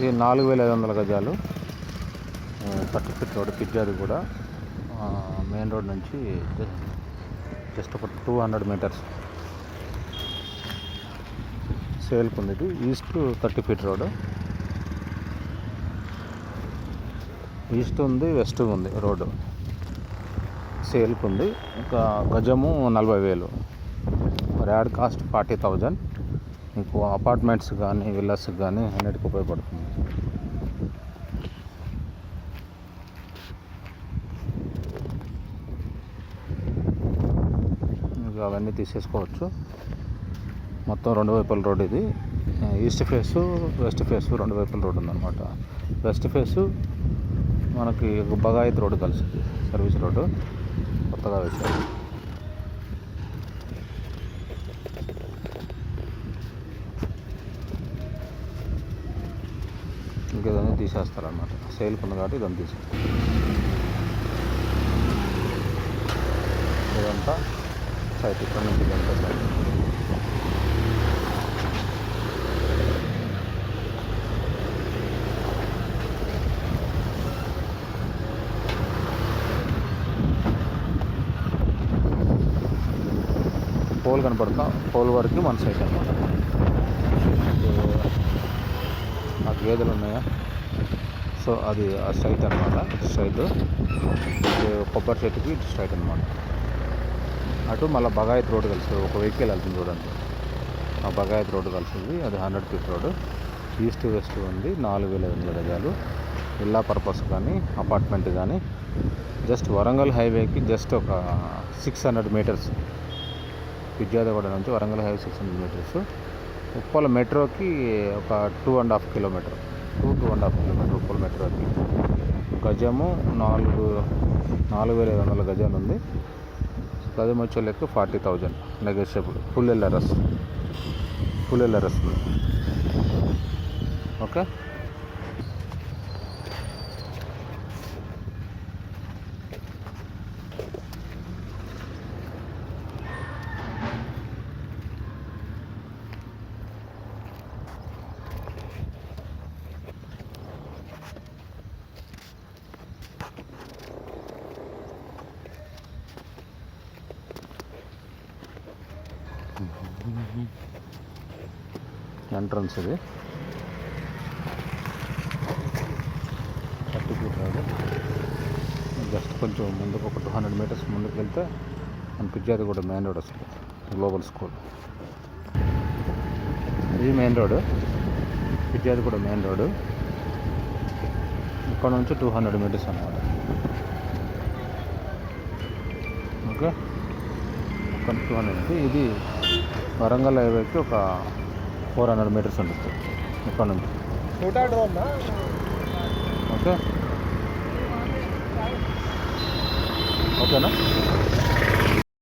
ఇది 4500 గజాలు 30 feet road పిజ్జాది కూడా మెయిన్ రోడ్ నుంచి జస్ట్ ఒక 200 మీటర్స్ సేల్కి ఉంది. ఇది ఈస్ట్ 30 ఫీట్ రోడ్, ఈస్ట్ ఉంది వెస్ట్ ఉంది రోడ్డు సేల్కి ఉంది. ఇంకా గజము 40,000, మరి యాడ్ కాస్ట్ 40,000. మీకు అపార్ట్మెంట్స్ కానీ విల్లాస్ కానీ అన్నిటికీ ఉపయోగపడుతుంది. ఇంకా అవన్నీ తీసేసుకోవచ్చు. మొత్తం 2 వైపుల రోడ్ ఇది. ఈస్ట్ ఫేసు వెస్ట్ ఫేసు 2 వైపుల రోడ్ ఉందన్నమాట. వెస్ట్ ఫేసు మనకి బగాయత్ రోడ్డు కలిసింది, సర్వీస్ రోడ్డు కొత్తగా వేశారు. ఇంకా ఇదన్నీ తీసేస్తారన్నమాట. సేల్కి ఉంది కాబట్టి ఇదంతా తీసేస్తారు. ఇదంతా సైట్, ఇక్కడ నుంచి ఇదంతా సైట్. పోల్ కనపడతా, పోల్ వరకు మన సైట్ అనమాట. నాకు గేదెలు ఉన్నాయా, సో అది ఆ సైట్ అనమాట. సైట్ కొబ్బరి చెట్టుకి స్ట్రైట్ అనమాట. అటు మళ్ళీ బగాయత్ రోడ్డు కలిసి ఒక వెహికల్ వెళ్తుంది చూడండి, ఆ బగాయత్ రోడ్డు కలిసింది. అది 100 ఫీట్ రోడ్డు. ఈస్ట్ వెస్ట్ ఉంది. 4500 గజాలు విల్లా పర్పస్ కానీ అపార్ట్మెంట్ కానీ. జస్ట్ వరంగల్ హైవేకి జస్ట్ ఒక 600 మీటర్స్. విద్యాదగూడ నుంచి వరంగల్ హైవే 600 మీటర్స్. ఉప్పల్ మెట్రోకి ఒక 2.5 కిలోమీటర్, 2.5 కిలోమీటర్ ఉప్పల్ మెట్రోకి. గజము 4,500 గజాలు ఉంది. గజం వచ్చే లెక్క 40,000 నెగోషియబుల్. ఫుల్ ఎల్ఆర్ఎస్ ఉంది. ఓకే. ఎంట్రన్స్ ఇది 30 ఫీట్ రోడ్. జస్ట్ కొంచెం ముందుకు ఒక 200 మీటర్స్ ముందుకు వెళ్తే మన పిజ్జాదిగూడ మెయిన్ రోడ్ వస్తుంది, గ్లోబల్ స్కూల్. ఇది main road, Peerzadiguda main road. ఇక్కడ నుంచి 200 మీటర్స్ అన్నమాట. ఓకే, ఇక్కడ 200. ఇది వరంగల్ హైవేకి ఒక 400 మీటర్స్ ఉంటుంది ఇక్కడ నుంచి. ఓకే, ఓకేనా.